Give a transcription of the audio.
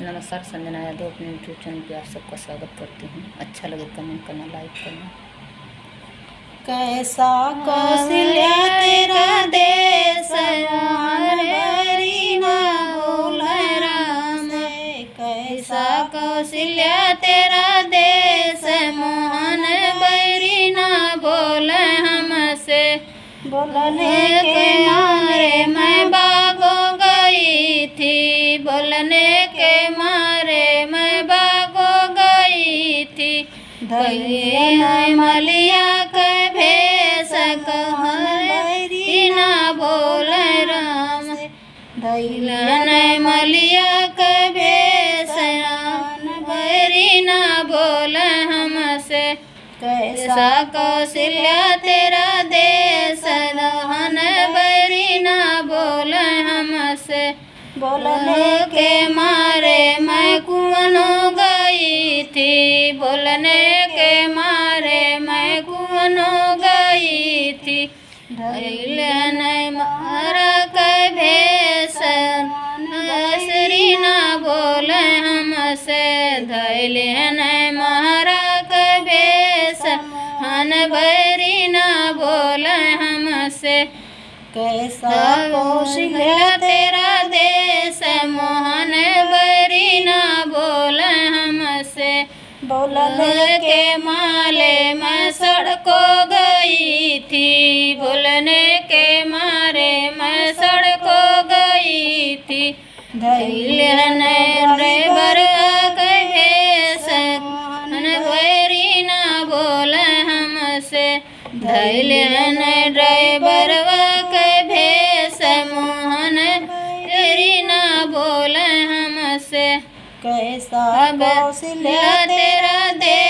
नमस्कार, संजना यादव अपने YouTube channel पे आप सबका स्वागत करती हूँ। अच्छा लगे कमेंट करना, लाइक करना। कैसा कौशल्या तेरा देश मोहन बरी ना बोल राम। कैसा कौशल्या तेरा देश मोहन बरी ना बोल हमसे। बोलने के मारे मैं भागो गई थी, बोलने के मारे मैं भागो गई थी। धैर्य मलिया के भेष कहरी ना बोल राम। धैर्य मलिया के भेष बरी ना बोल हमसे। कैसा कौशल्या तेरा देश दहन बरी ना बोल हमसे। बोलने के मारे मैं कुआनो गई थी, बोलने के मारे मैं कुआनो गई थी। धैर्य नहीं मारा के भेष श्री ना बोल हमसे। धैर्य नहीं मारा के भेष हन बरी ना बोल हमसे। कैसा कौशल्या तेरा देश मोहन बरी ना बोल हमसे। बोलने के माले मैं सड़को गई थी, बोलने के मारे मैं सड़को गई थी। धैर्य ड्राइवर के भेष बरी ना बोल हमसे। धैर्य ड्राइवर के भेष मोहन बरी ना बोल हमसे। कैसा कौशल्या तेरा देश